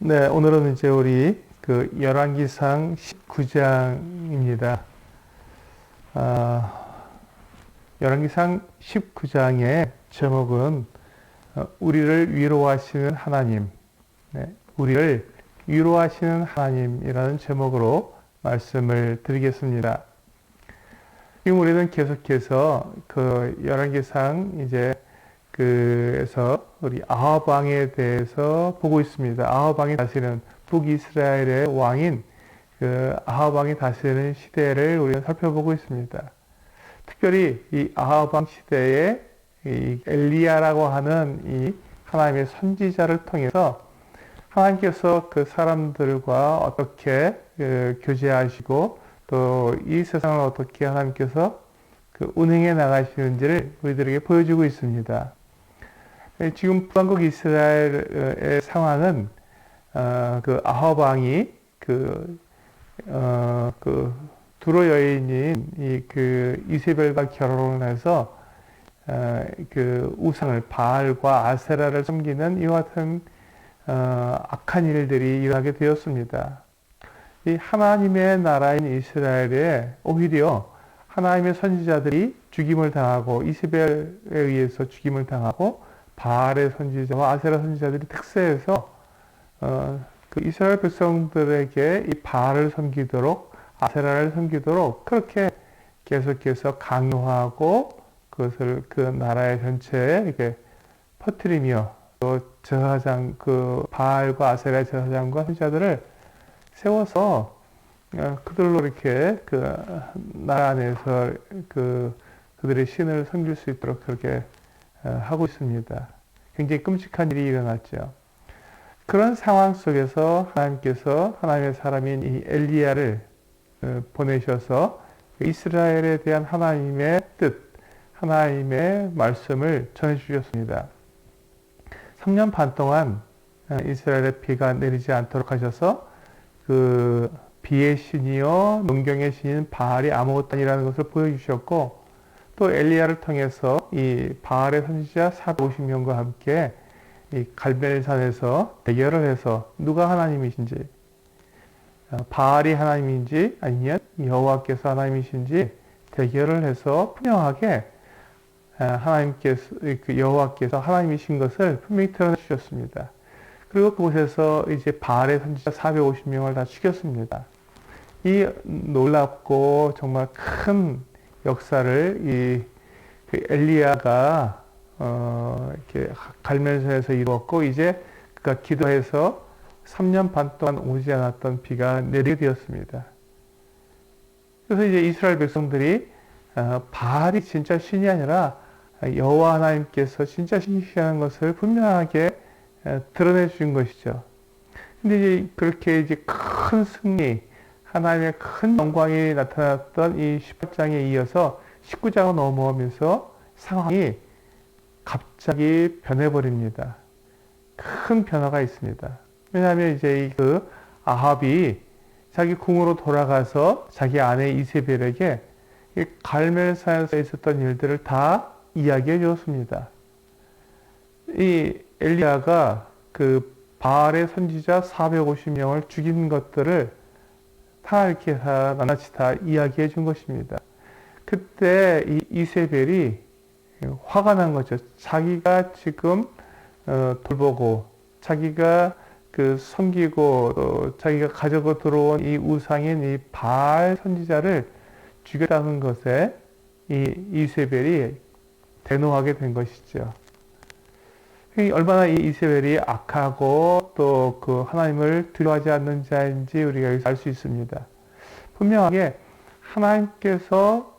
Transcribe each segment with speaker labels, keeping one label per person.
Speaker 1: 네, 오늘은 이제 우리 그 열왕기상 19장입니다. 아, 열왕기상 19장의 제목은 우리를 위로하시는 하나님, 네, 우리를 위로하시는 하나님이라는 제목으로 말씀을 드리겠습니다. 지금 우리는 계속해서 그 열왕기상 이제 그래서 우리 아합 왕에 대해서 보고 있습니다. 아합 왕이 다스리는 북이스라엘의 왕인 그 아합 왕이 다스리는 시대를 우리가 살펴보고 있습니다. 특별히 이 아합 왕 시대에 이 엘리야라고 하는 이 하나님의 선지자를 통해서 하나님께서 그 사람들과 어떻게 교제하시고 또 이 세상을 어떻게 하나님께서 그 운행해 나가시는지를 우리들에게 보여주고 있습니다. 지금 북왕국 이스라엘의 상황은 그 아합 왕이 그 두로 여인인 그 이세벨과 결혼을 해서 그 우상을 바알과 아세라를 섬기는 이와 같은 악한 일들이 일어나게 되었습니다. 이 하나님의 나라인 이스라엘에 오히려 하나님의 선지자들이 죽임을 당하고 이세벨에 의해서 죽임을 당하고 바알의 선지자와 아세라 선지자들이 특세해서 그 이스라엘 백성들에게 이 바알을 섬기도록 아세라를 섬기도록 그렇게 계속해서 강요하고 그것을 그 나라의 전체에 이렇게 퍼뜨리며 또 제사장 그 바알과 아세라의 제사장과 선지자들을 세워서 그들로 이렇게 그 나라 안에서 그들의 신을 섬길 수 있도록 그렇게 하고 있습니다. 굉장히 끔찍한 일이 일어났죠. 그런 상황 속에서 하나님께서 하나님의 사람인 이 엘리야를 보내셔서 이스라엘에 대한 하나님의 뜻, 하나님의 말씀을 전해주셨습니다. 3년 반 동안 이스라엘에 비가 내리지 않도록 하셔서 그 비의 신이요 농경의 신인 바알이 아무것도 아니라는 것을 보여주셨고 또 엘리야를 통해서 이 바알의 선지자 450명과 함께 이 갈멜산에서 대결을 해서 누가 하나님이신지 바알이 하나님인지 아니면 여호와께서 하나님이신지 대결을 해서 분명하게 하나님께서 그 여호와께서 하나님이신 것을 분명히 드러내 주셨습니다. 그리고 그곳에서 이제 바알의 선지자 450명을 다 죽였습니다. 이 놀랍고 정말 큰 역사를 그 엘리야가 이렇게 갈멜산에서 이루었고 이제 그가 기도해서 3년 반 동안 오지 않았던 비가 내리게 되었습니다. 그래서 이제 이스라엘 백성들이 바알이 진짜 신이 아니라 여호와 하나님께서 진짜 신이시라는 것을 분명하게 드러내 주신 것이죠. 근데 이제 그렇게 이제 큰 승리, 하나님의 큰 영광이 나타났던 이 18장에 이어서 19장을 넘어오면서 상황이 갑자기 변해버립니다. 큰 변화가 있습니다. 왜냐하면 이제 그 아합이 자기 궁으로 돌아가서 자기 아내 이세벨에게 갈멜산에서 있었던 일들을 다 이야기해 주었습니다. 이 엘리야가 그 바알의 선지자 450명을 죽인 것들을 다 이렇게 낱낱이 다 이야기해 준 것입니다. 그때 이 이세벨이 화가 난 거죠. 자기가 지금 돌보고 자기가 그 섬기고 또 자기가 가지고 들어온 이 우상인 이 바알 선지자를 죽였다는 것에 이 이세벨이 대노하게 된 것이죠. 얼마나 이 이세벨이 악하고 또 그 하나님을 두려워하지 않는 자인지 우리가 여기서 알 수 있습니다. 분명하게 하나님께서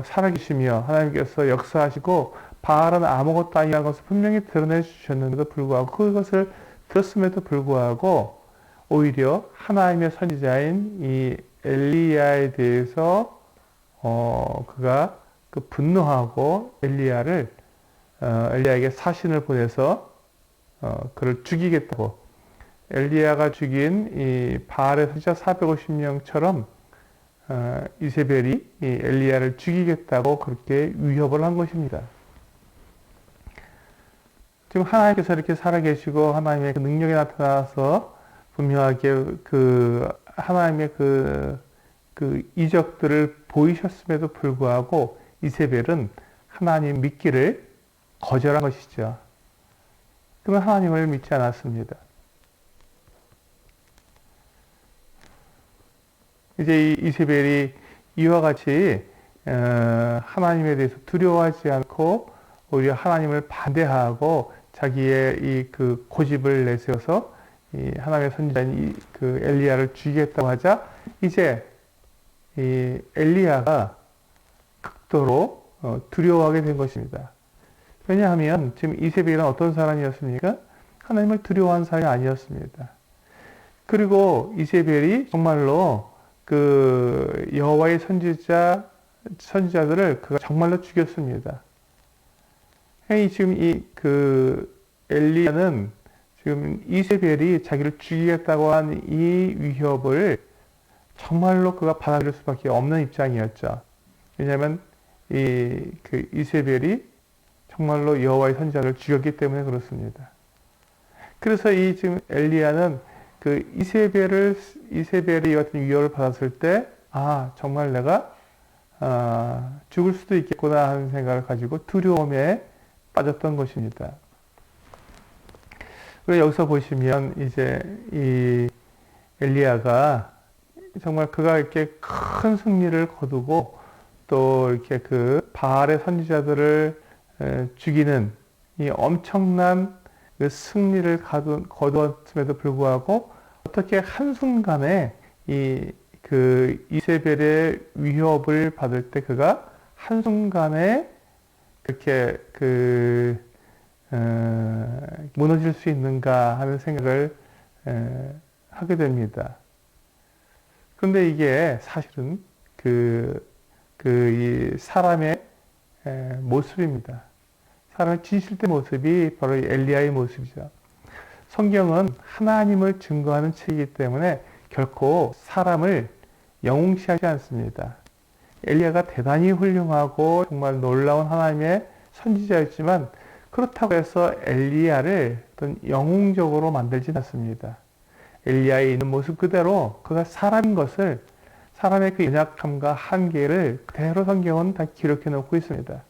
Speaker 1: 살아계시며 하나님께서 역사하시고 바알은 아무것도 아니라는 것을 분명히 드러내 주셨는데도 불구하고 그것을 들었음에도 불구하고 오히려 하나님의 선지자인 이 엘리야에 대해서 그가 그 분노하고 엘리야에게 사신을 보내서 그를 죽이겠다고 엘리야가 죽인 이 바알의 선지자 450명처럼 이세벨이 이 엘리야를 죽이겠다고 그렇게 위협을 한 것입니다. 지금 하나님께서 이렇게 살아계시고 하나님의 그 능력이 나타나서 분명하게 그 하나님의 그 이적들을 보이셨음에도 불구하고 이세벨은 하나님 믿기를 거절한 것이죠. 그러면 하나님을 믿지 않았습니다. 이제 이세벨이 이와 같이 하나님에 대해서 두려워하지 않고 오히려 하나님을 반대하고 자기의 이 그 고집을 내세워서 이 하나님의 선지자인 그 엘리야를 죽이겠다고 하자 이제 이 엘리야가 극도로 두려워하게 된 것입니다. 왜냐하면 지금 이세벨은 어떤 사람이었습니까? 하나님을 두려워하는 사람이 아니었습니다. 그리고 이세벨이 정말로 그 여호와의 선지자들을 그가 정말로 죽였습니다. 지금 이 그 엘리야는 지금 이세벨이 자기를 죽이겠다고 한 이 위협을 정말로 그가 받아들일 수밖에 없는 입장이었죠. 왜냐하면 이 그 이세벨이 정말로 여호와의 선지자를 죽였기 때문에 그렇습니다. 그래서 이 지금 엘리야는 그 이세벨이 같은 위협을 받았을 때, 아, 정말 내가, 죽을 수도 있겠구나 하는 생각을 가지고 두려움에 빠졌던 것입니다. 그리고 여기서 보시면 이제 이 엘리야가 정말 그가 이렇게 큰 승리를 거두고 또 이렇게 그 바알의 선지자들을 죽이는 이 엄청난 그 승리를 거두었음에도 불구하고 어떻게 한순간에 이 그 이세벨의 위협을 받을 때 그가 한순간에 그렇게 무너질 수 있는가 하는 생각을 하게 됩니다. 그런데 이게 사실은 이 사람의 모습입니다. 사람의 진실된 모습이 바로 엘리야의 모습이죠. 성경은 하나님을 증거하는 책이기 때문에 결코 사람을 영웅시하지 않습니다. 엘리야가 대단히 훌륭하고 정말 놀라운 하나님의 선지자였지만 그렇다고 해서 엘리야를 어떤 영웅적으로 만들진 않습니다. 엘리야의 있는 모습 그대로 그가 사람인 것을 사람의 그 연약함과 한계를 그대로 성경은 다 기록해 놓고 있습니다.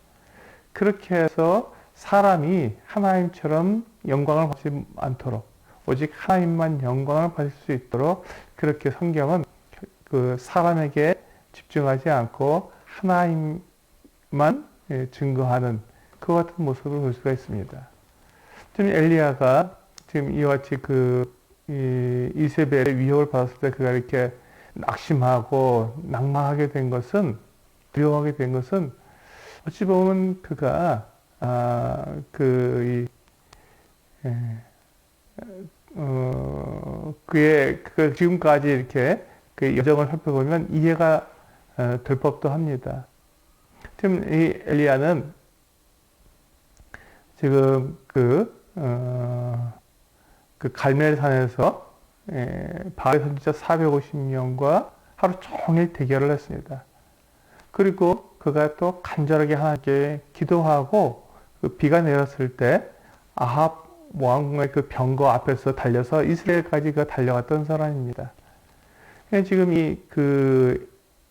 Speaker 1: 그렇게 해서 사람이 하나님처럼 영광을 받지 않도록 오직 하나님만 영광을 받을 수 있도록 그렇게 성경은 그 사람에게 집중하지 않고 하나님만 증거하는 그와 같은 모습을 볼 수가 있습니다. 지금 엘리야가 지금 이와 같이 이세벨의 위협을 받았을 때 그가 이렇게 낙심하고 낭망하게 된 것은 두려워하게 된 것은 어찌 보면 그가 그의 지금까지 이렇게 그 여정을 살펴보면 이해가 될 법도 합니다. 지금 이 엘리야는 지금 갈멜산에서 바알 선지자 450명과 하루 종일 대결을 했습니다. 그리고 그가 또 간절하게 하나님께 기도하고 그 비가 내렸을 때 아합 왕의 그 병거 앞에서 달려서 이스라엘까지 그가 달려갔던 사람입니다. 지금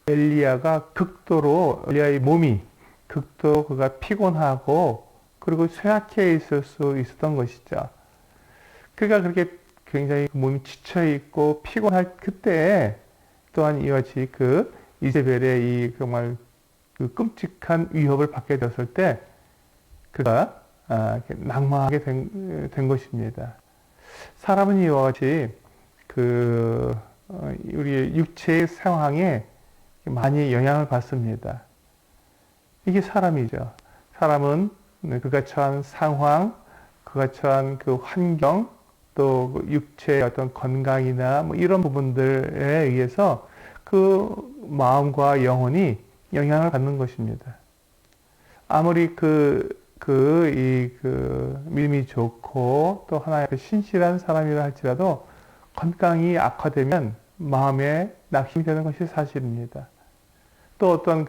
Speaker 1: 엘리야가 엘리야의 몸이 극도로 그가 피곤하고 그리고 쇠약해 있을 수 있었던 것이죠. 그가 그렇게 굉장히 몸이 지쳐 있고 피곤할 그때에 또한 이와 같이 이세벨의 이 정말 그 끔찍한 위협을 받게 되었을 때 그가 낭망하게 된 것입니다. 사람은 이와 같이 우리의 육체의 상황에 많이 영향을 받습니다. 이게 사람이죠. 사람은 그가 처한 상황, 그가 처한 그 환경, 또 육체의 어떤 건강이나 뭐 이런 부분들에 의해서 그 마음과 영혼이 영향을 받는 것입니다. 아무리 믿음이 좋고 또 하나의 신실한 사람이라 할지라도 건강이 악화되면 마음에 낙심이 되는 것이 사실입니다. 또 어떤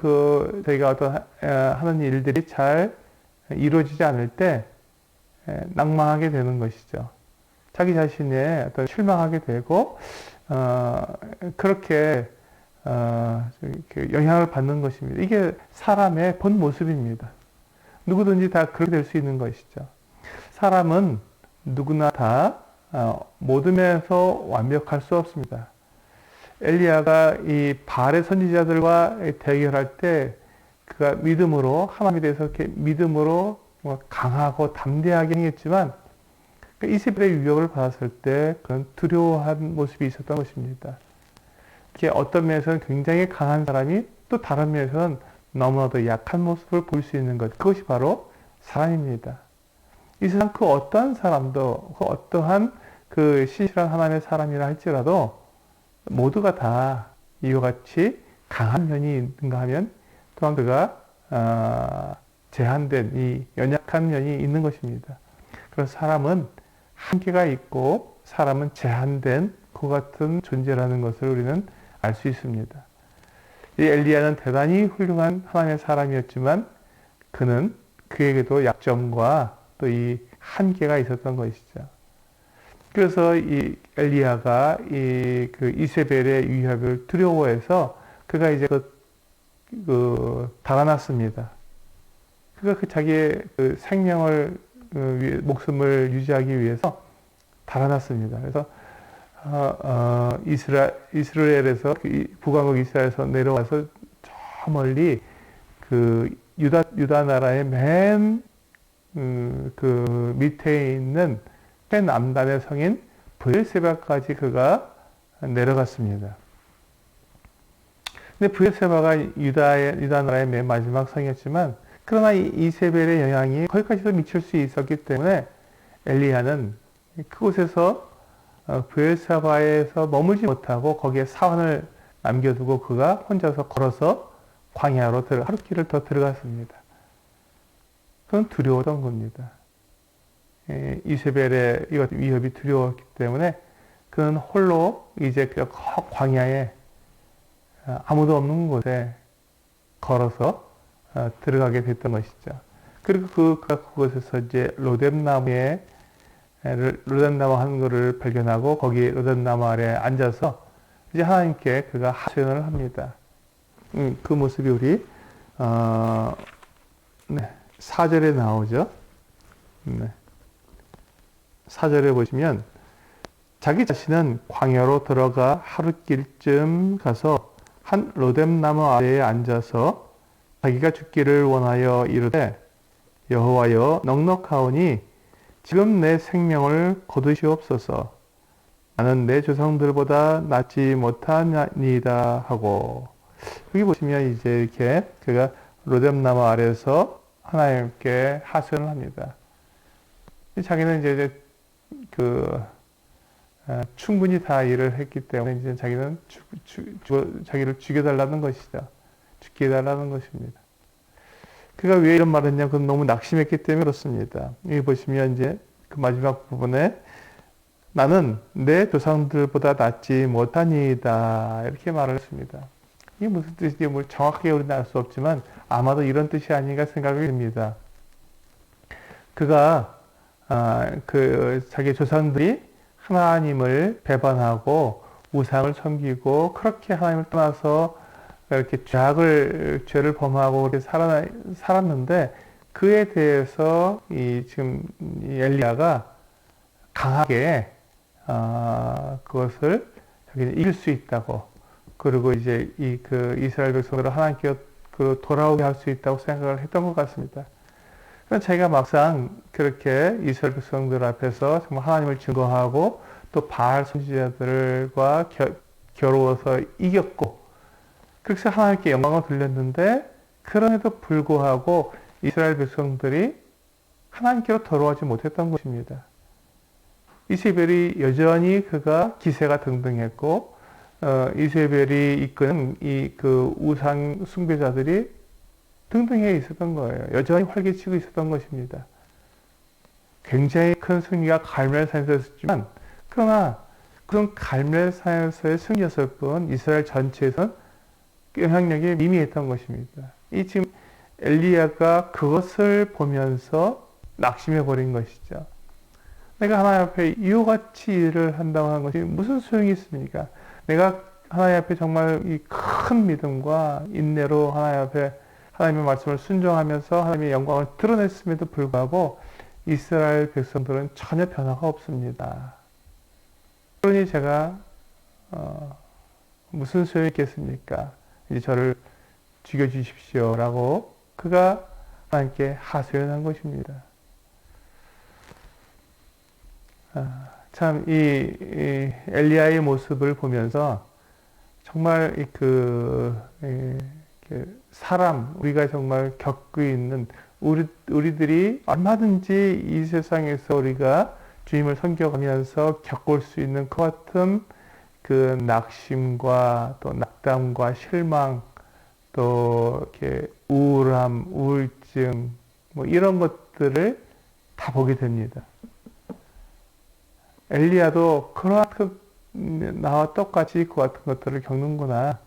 Speaker 1: 저희가 하는 일들이 잘 이루어지지 않을 때 낭망하게 되는 것이죠. 자기 자신에 어떤 실망하게 되고 그렇게 영향을 받는 것입니다. 이게 사람의 본 모습입니다. 누구든지 다 그렇게 될 수 있는 것이죠. 사람은 누구나 다 모든 면에서 완벽할 수 없습니다. 엘리야가 이 바알의 선지자들과 대결할 때 그가 믿음으로 하나님에 대해서 이렇게 믿음으로 강하고 담대하게 행했지만 이세벨의 유혹을 받았을 때 그런 두려워한 모습이 있었던 것입니다. 이렇게 어떤 면에서는 굉장히 강한 사람이 또 다른 면에서는 너무나도 약한 모습을 볼 수 있는 것, 그것이 바로 사람입니다. 이 세상 그 어떠한 사람도 그 어떠한 그 신실한 하나님의 사람이라 할지라도 모두가 다 이와 같이 강한 면이 있는가 하면 또한 그가 제한된 이 연약한 면이 있는 것입니다. 그래서 사람은 한계가 있고 사람은 제한된 그 같은 존재라는 것을 우리는 알 수 있습니다. 이 엘리야는 대단히 훌륭한 하나님의 사람이었지만 그는 그에게도 약점과 또 이 한계가 있었던 것이죠. 그래서 이 엘리야가 그 이세벨의 위협을 두려워해서 그가 이제 달아났습니다. 그가 자기의 생명을 목숨을 유지하기 위해서 달아났습니다. 그래서 이스라엘에서 북왕국 이스라엘에서 내려와서 저 멀리 그 유다 나라의 맨 그 밑에 있는 남단의 성인 브엘세바까지 그가 내려갔습니다. 근데 브엘세바가 유다 나라의 맨 마지막 성이었지만 그러나 이세벨의 영향이 거기까지도 미칠 수 있었기 때문에 엘리야는 그곳에서 브엘세바에서 머물지 못하고 거기에 사환을 남겨두고 그가 혼자서 걸어서 광야로 하루 길을 더 들어갔습니다. 그건 두려웠던 겁니다. 이세벨의 위협이 두려웠기 때문에 그는 홀로 이제 그 광야에 아무도 없는 곳에 걸어서 들어가게 됐던 것이죠. 그리고 그가 그곳에서 이제 로뎀나무 한 그루를 발견하고 거기 로뎀나무 아래 앉아서 이제 하나님께 그가 하소연을 합니다. 그 모습이 우리 4절에 나오죠. 4절에 보시면 자기 자신은 광야로 들어가 하루길쯤 가서 한 로뎀나무 아래에 앉아서 자기가 죽기를 원하여 이르되 여호와여 넉넉하오니 지금 내 생명을 거두시옵소서. 나는 내 조상들보다 낫지 못하니이다 하고, 여기 보시면 이제 이렇게 그가 로뎀나무 아래에서 하나님께 하소연을 합니다. 자기는 이제 충분히 다 일을 했기 때문에 이제 자기는 자기를 죽여달라는 것이죠. 죽게 해달라는 것입니다. 그가 왜 이런 말을 했냐? 그건 너무 낙심했기 때문에 그렇습니다. 여기 보시면 이제 그 마지막 부분에 나는 내 조상들보다 낫지 못하니이다 이렇게 말을 했습니다. 이게 무슨 뜻인지 정확하게 우리는 알 수 없지만 아마도 이런 뜻이 아닌가 생각이 듭니다. 그가 자기 조상들이 하나님을 배반하고 우상을 섬기고 그렇게 하나님을 떠나서 이렇게 죄를 범하고 그렇게 살았는데 그에 대해서 지금 엘리야가 강하게 그것을 자기는 이길 수 있다고, 그리고 이제 이스라엘 백성들을 하나님께 돌아오게 할 수 있다고 생각을 했던 것 같습니다. 그러나 자기가 막상 그렇게 이스라엘 백성들 앞에서 정말 하나님을 증거하고 또 바알 선지자들과 겨루어서 이겼고 그렇게 해서 하나님께 영광을 돌렸는데 그럼에도 불구하고 이스라엘 백성들이 하나님께로 돌아오지 못했던 것입니다. 이세벨이 여전히 그가 기세가 등등했고 이세벨이 이끄는 그 우상 숭배자들이 등등해 있었던 거예요. 여전히 활개치고 있었던 것입니다. 굉장히 큰 승리가 갈멜산에서 있었지만 그러나 그런 갈멜산에서의 승리였을 뿐 이스라엘 전체에서는 영향력이 미미했던 것입니다. 지금 엘리야가 그것을 보면서 낙심해 버린 것이죠. 내가 하나님 앞에 이와 같이 일을 한다고 하는 것이 무슨 소용이 있습니까? 내가 하나님 앞에 정말 이 큰 믿음과 인내로 하나님 앞에 하나님의 말씀을 순종하면서 하나님의 영광을 드러냈음에도 불구하고 이스라엘 백성들은 전혀 변화가 없습니다. 그러니 제가 무슨 소용이 있겠습니까? 이제 저를 죽여주십시오라고 그가 하나님께 하소연한 것입니다. 참, 이 엘리야의 모습을 보면서 정말 사람, 우리가 정말 겪고 있는 우리들이 얼마든지 이 세상에서 우리가 주님을 섬겨가면서 겪을 수 있는 그 같은 그 낙심과 또 낙담과 실망, 또 이렇게 우울함, 우울증, 뭐 이런 것들을 다 보게 됩니다. 엘리야도 그러한 나와 똑같이 그 같은 것들을 겪는구나.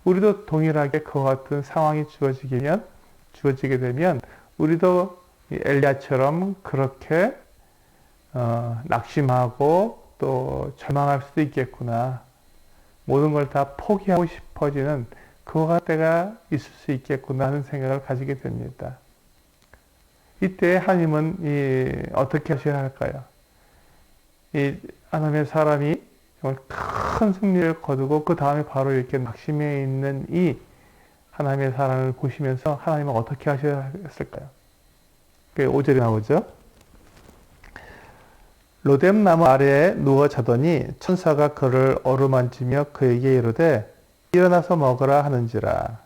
Speaker 1: 우리도 동일하게 그 같은 상황이 주어지게 되면 우리도 엘리야처럼 그렇게 낙심하고 또 절망할 수도 있겠구나. 모든 걸 다 포기하고 싶어지는 그와 때가 있을 수 있겠구나 하는 생각을 가지게 됩니다. 이때 하나님은 어떻게 하셔야 할까요? 이 하나님의 사람이 정말 큰 승리를 거두고 그 다음에 바로 이렇게 낙심해 있는 이 하나님의 사람을 보시면서 하나님은 어떻게 하셔야 했을까요? 5절에 나오죠. 로뎀 나무 아래에 누워 자더니 천사가 그를 어루만지며 그에게 이르되 일어나서 먹으라 하는지라.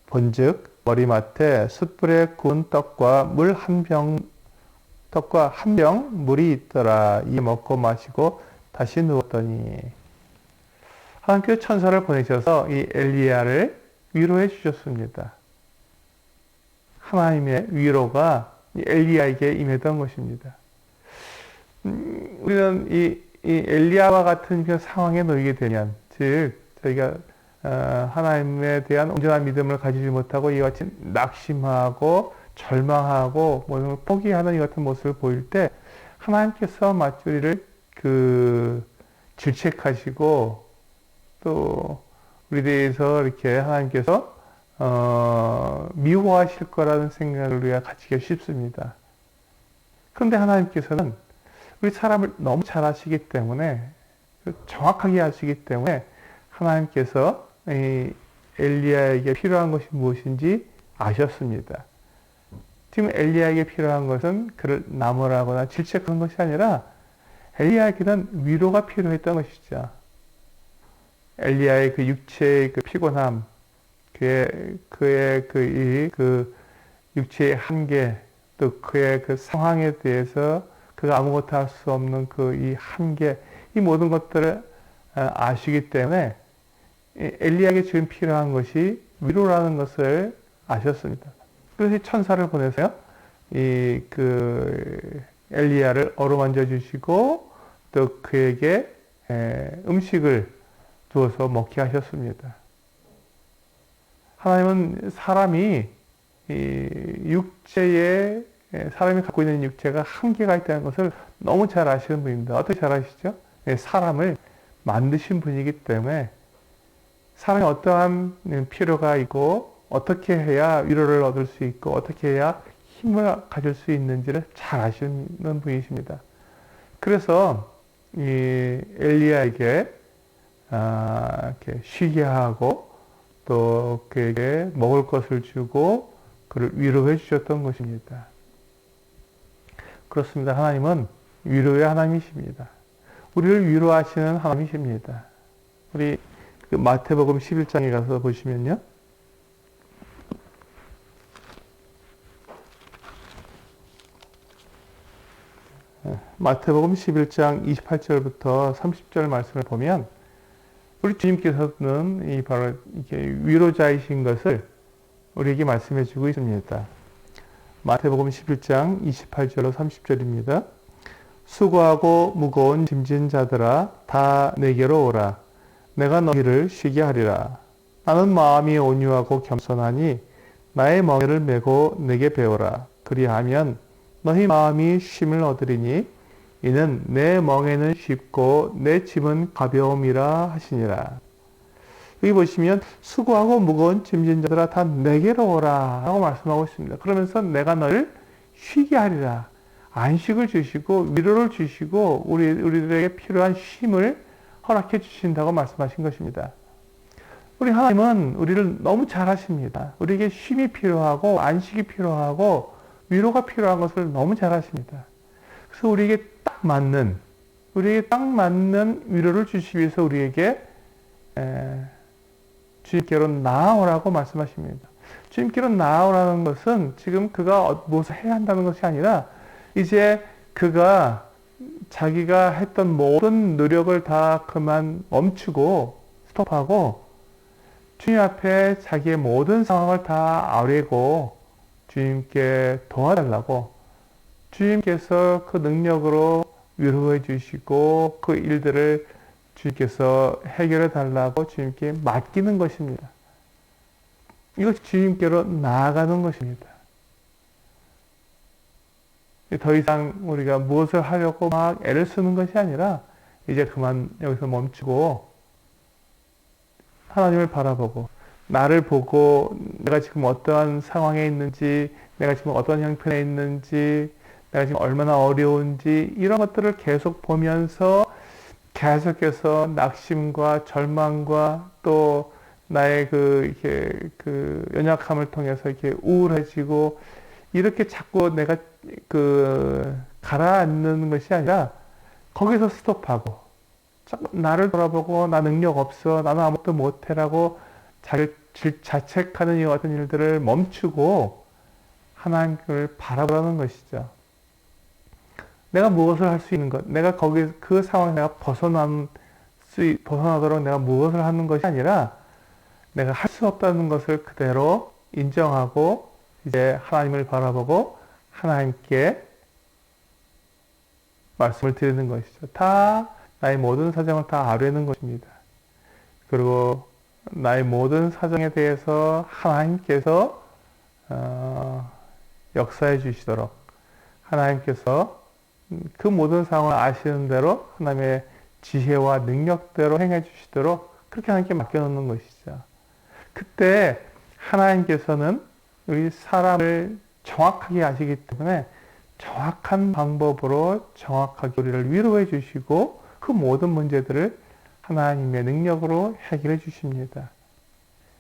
Speaker 1: 본즉 머리맡에 숯불에 구운 떡과 한 병 물이 있더라. 이 먹고 마시고 다시 누웠더니 하나님께서 천사를 보내셔서 이 엘리야를 위로해 주셨습니다. 하나님의 위로가 엘리야에게 임했던 것입니다. 우리는 이 엘리야와 같은 그 상황에 놓이게 되면, 즉 저희가 하나님에 대한 온전한 믿음을 가지지 못하고 이와 같이 낙심하고 절망하고 뭐 포기하는 이 같은 모습을 보일 때 하나님께서 마치 우리를 질책하시고 또 우리 대해서 이렇게 하나님께서 미워하실 거라는 생각을 우리가 가지기 쉽습니다. 그런데 하나님께서는 우리 사람을 너무 잘 아시기 때문에, 정확하게 아시기 때문에 하나님께서 이 엘리야에게 필요한 것이 무엇인지 아셨습니다. 지금 엘리야에게 필요한 것은 그를 나무라거나 질책하는 것이 아니라 엘리야에게는 위로가 필요했던 것이죠. 엘리야의 그 육체의 그 피곤함, 그의 그 육체의 한계, 또 그의 그 상황에 대해서 그가 아무것도 할 수 없는 그 이 한계, 이 모든 것들을 아시기 때문에 엘리야에게 지금 필요한 것이 위로라는 것을 아셨습니다. 그래서 천사를 보내서요, 엘리야를 어루만져 주시고 또 그에게 음식을 주어서 먹게 하셨습니다. 하나님은 사람이 사람이 갖고 있는 육체가 한계가 있다는 것을 너무 잘 아시는 분입니다. 어떻게 잘 아시죠? 사람을 만드신 분이기 때문에 사람이 어떠한 필요가 있고 어떻게 해야 위로를 얻을 수 있고 어떻게 해야 힘을 가질 수 있는지를 잘 아시는 분이십니다. 그래서 이 엘리야에게 이렇게 쉬게 하고 또 그에게 먹을 것을 주고 그를 위로해 주셨던 것입니다. 그렇습니다. 하나님은 위로의 하나님이십니다. 우리를 위로하시는 하나님이십니다. 우리 마태복음 11장에 가서 보시면요. 마태복음 11장 28절부터 30절 말씀을 보면 우리 주님께서는 바로 이게 위로자이신 것을 우리에게 말씀해 주고 있습니다. 마태복음 11장 28절로 30절입니다. 수고하고 무거운 짐진 자들아 다 내게로 오라. 내가 너희를 쉬게 하리라. 나는 마음이 온유하고 겸손하니 나의 멍에를 메고 내게 배우라. 그리하면 너희 마음이 쉼을 얻으리니 이는 내 멍에는 쉽고 내 짐은 가벼움이라 하시니라. 여기 보시면 수고하고 무거운 짐진 자들아 다 내게로 오라 라고 말씀하고 있습니다. 그러면서 내가 너를 쉬게 하리라. 안식을 주시고 위로를 주시고 우리들에게 필요한 쉼을 허락해 주신다고 말씀하신 것입니다. 우리 하나님은 우리를 너무 잘 하십니다. 우리에게 쉼이 필요하고 안식이 필요하고 위로가 필요한 것을 너무 잘 하십니다. 그래서 우리에게 딱 맞는 위로를 주시기 위해서 우리에게 주님께로 나아오라고 말씀하십니다. 주님께로 나아오라는 것은 지금 그가 무엇을 해야 한다는 것이 아니라 이제 그가 자기가 했던 모든 노력을 다 그만 멈추고 스톱하고 주님 앞에 자기의 모든 상황을 다 아뢰고 주님께 도와달라고 주님께서 그 능력으로 위로해 주시고 그 일들을 주님께서 해결해 달라고 주님께 맡기는 것입니다. 이것이 주님께로 나아가는 것입니다. 더 이상 우리가 무엇을 하려고 막 애를 쓰는 것이 아니라 이제 그만 여기서 멈추고 하나님을 바라보고 나를 보고 내가 지금 어떠한 상황에 있는지 내가 지금 어떤 형편에 있는지 내가 지금 얼마나 어려운지 이런 것들을 계속 보면서 계속해서 낙심과 절망과 또 나의 그 연약함을 통해서 이렇게 우울해지고 이렇게 자꾸 내가 가라앉는 것이 아니라 거기서 스톱하고 자꾸 나를 돌아보고 나 능력 없어 나는 아무것도 못해라고 자기를 자책하는 이 같은 일들을 멈추고 하나님을 바라보라는 것이죠. 내가 무엇을 할 수 있는 것, 내가 그 상황에 내가 벗어나도록 내가 무엇을 하는 것이 아니라 내가 할 수 없다는 것을 그대로 인정하고 이제 하나님을 바라보고 하나님께 말씀을 드리는 것이죠. 다 나의 모든 사정을 다 아뢰는 것입니다. 그리고 나의 모든 사정에 대해서 하나님께서 역사해 주시도록 하나님께서 그 모든 상황을 아시는 대로 하나님의 지혜와 능력대로 행해 주시도록 그렇게 하나님께 맡겨놓는 것이죠. 그때 하나님께서는 우리 사람을 정확하게 아시기 때문에 정확한 방법으로 정확하게 우리를 위로해 주시고 그 모든 문제들을 하나님의 능력으로 해결해 주십니다.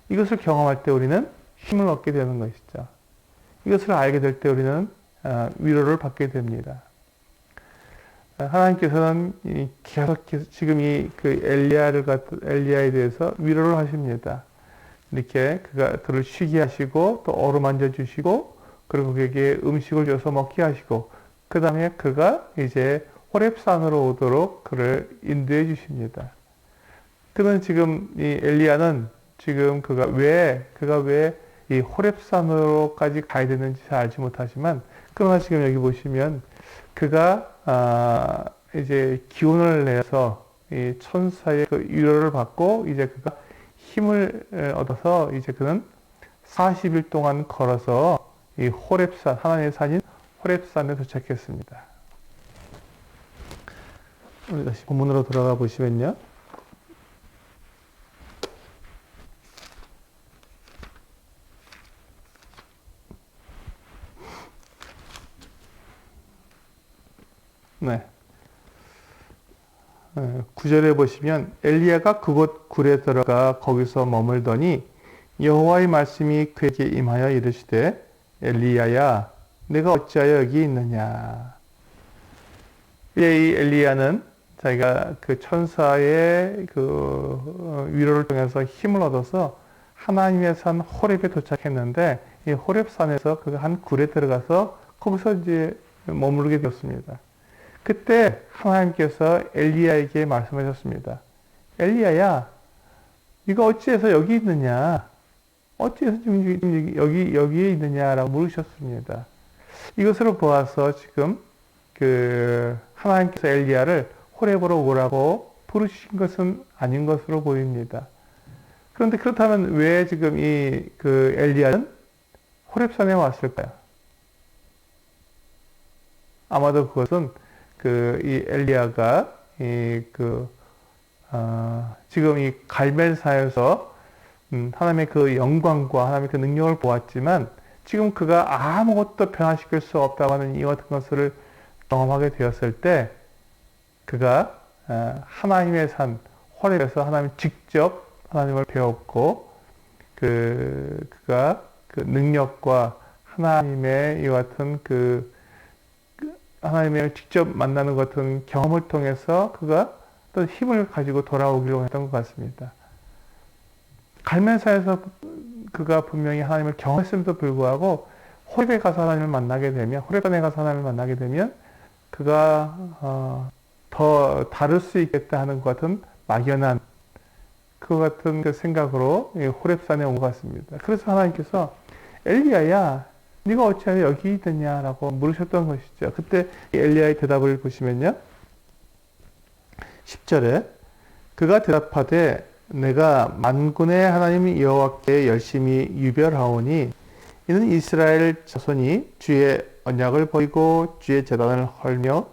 Speaker 1: 이것을 경험할 때 우리는 힘을 얻게 되는 것이죠. 이것을 알게 될 때 우리는 위로를 받게 됩니다. 하나님께서는 계속 지금 엘리야에 대해서 위로를 하십니다. 이렇게 그를 쉬게 하시고 또 어루만져 주시고 그리고 그에게 음식을 줘서 먹게 하시고 그 다음에 그가 이제 호렙산으로 오도록 그를 인도해 주십니다. 그는 지금 이 엘리야는 지금 그가 왜 이 호렙산으로까지 가야 되는지 잘 알지 못하지만 그러나 지금 여기 보시면 그가 이제 기운을 내서 이 천사의 그 위로를 받고 이제 그가 힘을 얻어서 이제 그는 40일 동안 걸어서 이 호렙산 하나님의 산인 호렙산에 도착했습니다. 우리 다시 본문으로 돌아가 보시면요. 네. 9절에 보시면 엘리야가 그곳 굴에 들어가 거기서 머물더니 여호와의 말씀이 그에게 임하여 이르시되 엘리야야 내가 어찌하여 여기 있느냐. 이 엘리야는 자기가 그 천사의 그 위로를 통해서 힘을 얻어서 하나님의 산 호렙에 도착했는데 이 호렙산에서 그 한 굴에 들어가서 거기서 이제 머무르게 되었습니다. 그때 하나님께서 엘리야에게 말씀하셨습니다. 엘리야야, 네가 어찌해서 여기 있느냐? 어찌해서 지금 여기에 있느냐라고 물으셨습니다. 이것으로 보아서 지금 하나님께서 엘리야를 호렙으로 오라고 부르신 것은 아닌 것으로 보입니다. 그런데 그렇다면 왜 지금 엘리야는 호렙산에 왔을까요? 아마도 그것은 이 엘리야가 지금 이 갈멜산에서 하나님의 그 영광과 하나님의 그 능력을 보았지만 지금 그가 아무것도 변화시킬 수 없다고 하는 이와 같은 것을 경험하게 되었을 때 그가 하나님의 산 호렙에서 하나님 직접 하나님을 배웠고 그가 그 능력과 하나님의 이와 같은 하나님을 직접 만나는 것 같은 경험을 통해서 그가 또 힘을 가지고 돌아오기로 했던 것 같습니다. 갈멜산에서 그가 분명히 하나님을 경험했음에도 불구하고 호렙에 가서 하나님을 만나게 되면 호렙산에 가서 하나님을 만나게 되면 그가 더 다를 수 있겠다 하는 것 같은 막연한 그 같은 그 생각으로 호렙산에 온 것 같습니다. 그래서 하나님께서 엘리야야 네가 어찌하여 여기 있느냐라고 물으셨던 것이죠. 그때 엘리야의 대답을 보시면요. 10절에 그가 대답하되 내가 만군의 하나님 여호와께 열심히 유별하오니 이는 이스라엘 자손이 주의 언약을 버리고 주의 제단을 헐며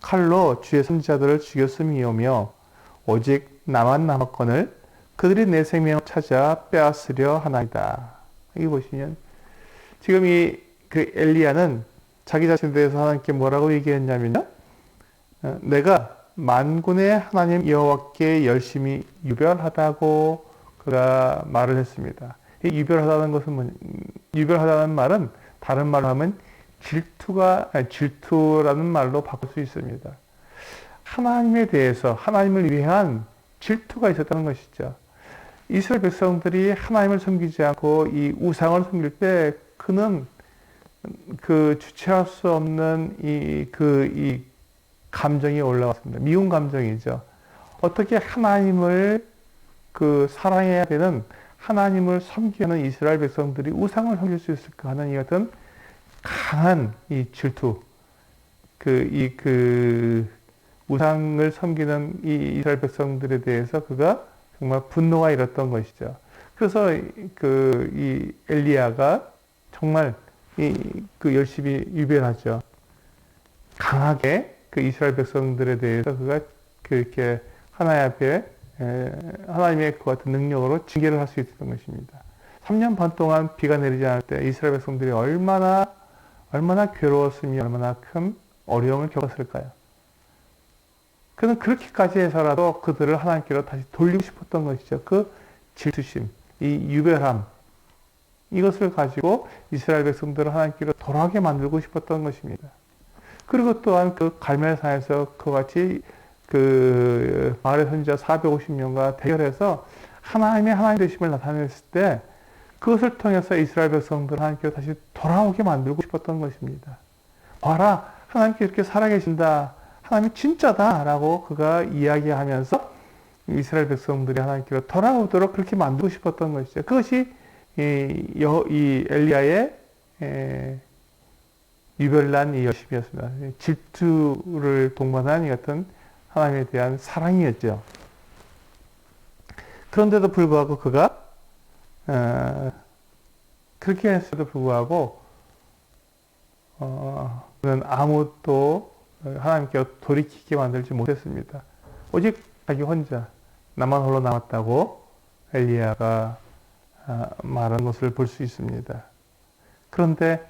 Speaker 1: 칼로 주의 선지자들을 죽였음이오며 오직 나만 남았거늘 그들이 내 생명을 찾아 빼앗으려 하나이다. 여기 보시면 지금 그 엘리야는 자기 자신에 대해서 하나님께 뭐라고 얘기했냐면요. 내가 만군의 하나님 여호와께 열심히 유별하다고 그가 말을 했습니다. 이 유별하다는 것은 유별하다는 말은 다른 말로 하면 질투라는 말로 바꿀 수 있습니다. 하나님에 대해서 하나님을 위한 질투가 있었다는 것이죠. 이스라엘 백성들이 하나님을 섬기지 않고 이 우상을 섬길 때 그는 주체할 수 없는 이 감정이 올라왔습니다. 미운 감정이죠. 어떻게 하나님을 사랑해야 되는 하나님을 섬기는 이스라엘 백성들이 우상을 섬길 수 있을까 하는 이 같은 강한 이 질투, 우상을 섬기는 이 이스라엘 백성들에 대해서 그가 정말 분노가 일었던 것이죠. 그래서 이 엘리야가 정말 열심히 유별하죠. 강하게 이스라엘 백성들에 대해서 그가 이렇게 하나님 앞에 하나님의 그 같은 능력으로 징계를 할 수 있었던 것입니다. 3년 반 동안 비가 내리지 않을 때 이스라엘 백성들이 얼마나 괴로웠으며 얼마나 큰 어려움을 겪었을까요? 그는 그렇게까지 해서라도 그들을 하나님께로 다시 돌리고 싶었던 것이죠. 그 질투심, 이 유별함, 이것을 가지고 이스라엘 백성들을 하나님께로 돌아가게 만들고 싶었던 것입니다. 그리고 또한 갈멜산에서 그같이 바알의 선지자 450명과 대결해서 하나님의 하나님 되심을 나타냈을 때 그것을 통해서 이스라엘 백성들을 하나님께로 다시 돌아오게 만들고 싶었던 것입니다. 봐라, 하나님께 이렇게 살아계신다. 하나님이 진짜다 라고 그가 이야기하면서 이스라엘 백성들이 하나님께로 돌아오도록 그렇게 만들고 싶었던 것이죠. 그것이 이 엘리야의 유별난 이 열심이었습니다. 질투를 동반한 이 같은 하나님에 대한 사랑이었죠. 그런데도 불구하고 그가 그렇게 했어도 불구하고 그는 아무도 하나님께 돌이키게 만들지 못했습니다. 오직 자기 혼자 나만 홀로 남았다고 엘리야가 말한 것을 볼 수 있습니다. 그런데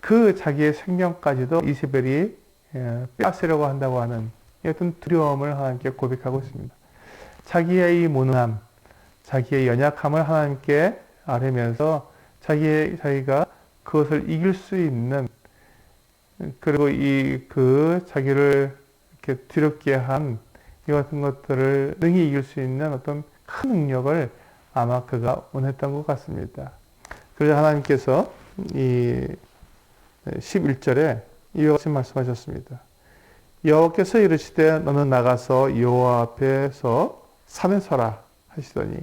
Speaker 1: 그 자기의 생명까지도 이세벨이 빼앗으려고 한다고 하는 어떤 두려움을 하나님께 고백하고 있습니다. 자기의 이 무능함, 자기의 연약함을 하나님께 아뢰면서 자기가 그것을 이길 수 있는 그리고 자기를 이렇게 두렵게 한 이 같은 것들을 능히 이길 수 있는 어떤 큰 능력을 아마 그가 원했던 것 같습니다. 그래서 하나님께서 이 11절에 이와 같이 말씀하셨습니다. 여호와께서 이르시되 너는 나가서 여호와 앞에서 산에 서라 하시더니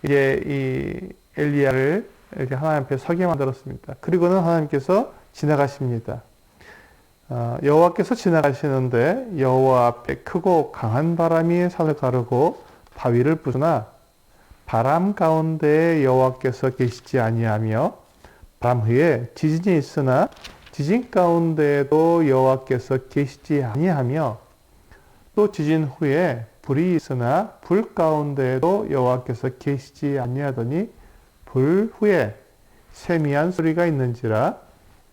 Speaker 1: 이제 이 엘리야를 이렇게 하나님 앞에 서게 만들었습니다. 그리고는 하나님께서 지나가십니다. 여호와께서 지나가시는데 여호와 앞에 크고 강한 바람이 산을 가르고 바위를 부수나 바람 가운데 여호와께서 계시지 아니하며 바람 후에 지진이 있으나 지진 가운데에도 여호와께서 계시지 아니하며 또 지진 후에 불이 있으나 불 가운데에도 여호와께서 계시지 아니하더니 불 후에 세미한 소리가 있는지라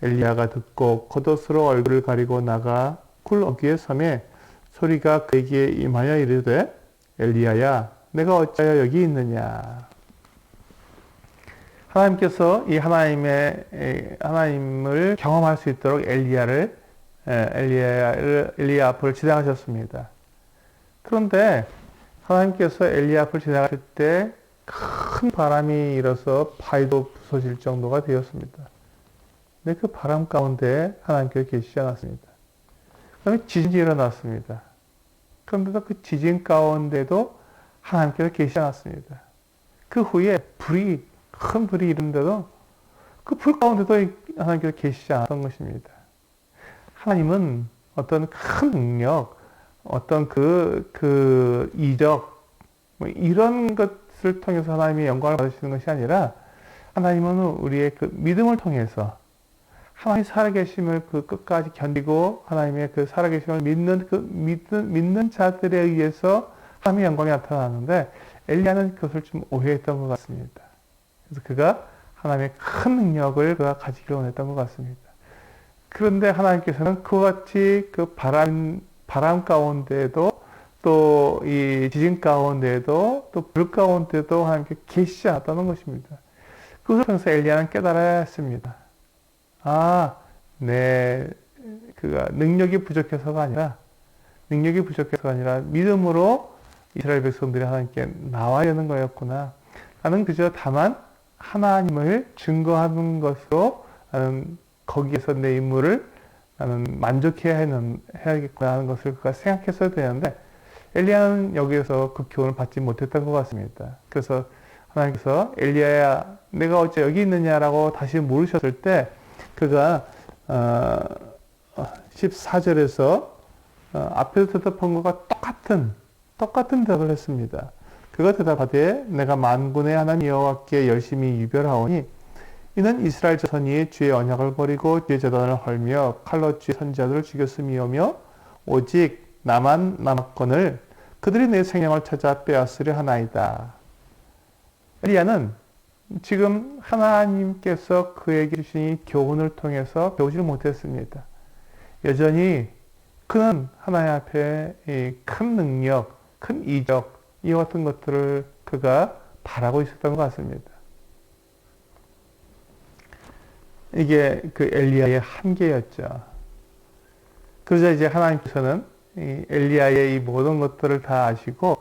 Speaker 1: 엘리야가 듣고 겉옷으로 얼굴을 가리고 나가 굴 어귀에 섬에 소리가 그에게 임하여 이르되 엘리야야 내가 어찌하여 여기 있느냐. 하나님께서 이 하나님을 경험할 수 있도록 엘리야 앞을 지나가셨습니다. 그런데 하나님께서 엘리야 앞을 지나가실 때 큰 바람이 일어서 바위도 부서질 정도가 되었습니다. 근데 그 바람 가운데 하나님께서 계시지 않았습니다. 그다음에 지진이 일어났습니다. 그런데도 그 지진 가운데도 하나님께서 계시지 않았습니다. 그 후에 큰 불이 일어났는데도 그 불 가운데도 하나님께서 계시지 않았던 것입니다. 하나님은 어떤 큰 능력, 어떤 그 이적, 이런 것을 통해서 하나님의 영광을 받으시는 것이 아니라 하나님은 우리의 그 믿음을 통해서 하나님이 살아계심을 그 끝까지 견디고 하나님의 그 살아계심을 믿는 자들에 의해서 하나님의 영광이 나타나는데 엘리야는 그것을 좀 오해했던 것 같습니다. 그래서 그가 하나님의 큰 능력을 그가 가지기를 원했던 것 같습니다. 그런데 하나님께서는 그와 같이 그 바람 가운데에도 또 이 지진 가운데에도 또 불 가운데도 하나님께 계시지 않았다는 것입니다. 그것을 통해서 엘리야는 깨달아야 했습니다. 그가 능력이 부족해서가 아니라 믿음으로 이스라엘 백성들이 하나님께 나와야 되는 거였구나. 나는 그저 다만 하나님을 증거하는 것으로 나는 거기에서 내 임무를 나는 만족해야겠구나 하는 것을 그가 생각했어야 되는데 엘리야는 여기에서 그 교훈을 받지 못했던 것 같습니다. 그래서 하나님께서 엘리야야 내가 어째 여기 있느냐라고 다시 물으셨을 때 그가 14절에서 앞에서 대답한 것과 똑같은 대답을 했습니다. 그가 대답하되 내가 만군의 하나님 여호와께 열심히 유별하오니 이는 이스라엘 자손이 주의 언약을 버리고 주의 제단을 헐며 칼로 주의 선지자들을 죽였음이오며 오직 나만 남았거늘 그들이 내 생명을 찾아 빼앗으려 하나이다. 엘리야는 지금 하나님께서 그에게 주신 이 교훈을 통해서 배우지를 못했습니다. 여전히 그는 하나님 앞에 이 큰 능력, 큰 이적 이와 같은 것들을 그가 바라고 있었던 것 같습니다. 이게 그 엘리야의 한계였죠. 그러자 이제 하나님께서는 이 엘리야의 이 모든 것들을 다 아시고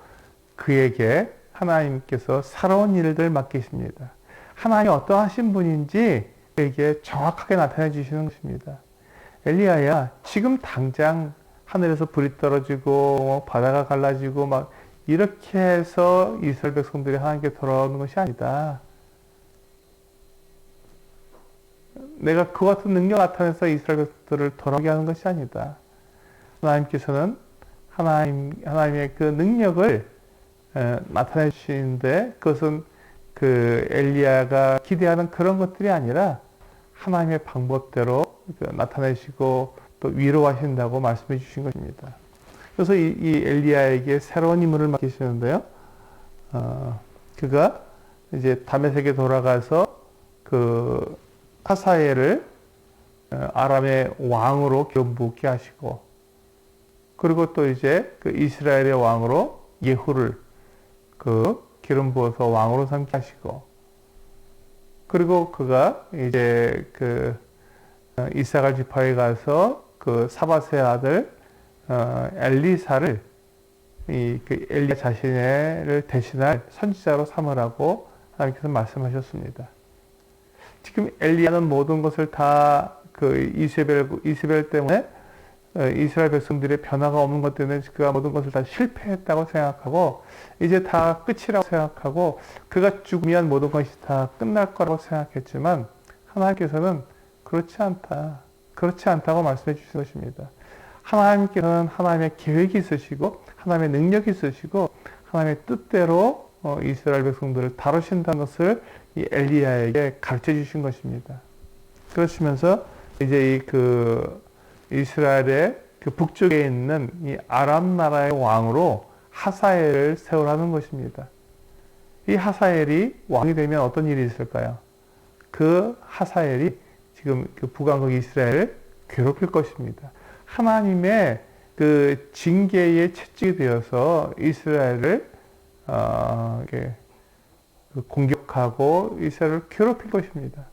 Speaker 1: 그에게 하나님께서 새로운 일들 맡기십니다. 하나님이 어떠하신 분인지 그에게 정확하게 나타내 주시는 것입니다. 엘리야야, 지금 당장 하늘에서 불이 떨어지고 바다가 갈라지고 막 이렇게 해서 이스라엘 백성들이 하나님께 돌아오는 것이 아니다. 내가 그와 같은 능력 나타내서 이스라엘 백성들을 돌아오게 하는 것이 아니다. 하나님께서는 하나님의 그 능력을 나타내 주시는데 그것은 그 엘리야가 기대하는 그런 것들이 아니라 하나님의 방법대로 나타내시고 또 위로하신다고 말씀해 주신 것입니다. 그래서 이 엘리야에게 새로운 임무를 맡기시는데요. 그가 이제 다메섹에 돌아가서 그 하사엘을 아람의 왕으로 기름붓게 하시고 그리고 또 이제 그 이스라엘의 왕으로 예후를 그 기름 부어서 왕으로 삼게 하시고 그리고 그가 이제 그 이사갈 지파에 가서 그 사밧의 아들 엘리사를 그 엘리야 자신을 대신할 선지자로 삼으라고 하나님께서 말씀하셨습니다. 지금 엘리야는 모든 것을 다 그 이세벨 때문에 이스라엘 백성들의 변화가 없는 것 때문에 그가 모든 것을 다 실패했다고 생각하고 이제 다 끝이라고 생각하고 그가 죽으면 모든 것이 다 끝날 거라고 생각했지만 하나님께서는 그렇지 않다고 말씀해 주신 것입니다. 하나님께서는 하나님의 계획이 있으시고 하나님의 능력이 있으시고 하나님의 뜻대로 이스라엘 백성들을 다루신다는 것을 이 엘리야에게 가르쳐 주신 것입니다. 그러시면서 이제 이스라엘의 그 북쪽에 있는 이 아람 나라의 왕으로 하사엘을 세우라는 것입니다. 이 하사엘이 왕이 되면 어떤 일이 있을까요? 그 하사엘이 지금 그 북왕국 이스라엘을 괴롭힐 것입니다. 하나님의 그 징계에 채찍이 되어서 이스라엘을 공격하고 이스라엘을 괴롭힐 것입니다.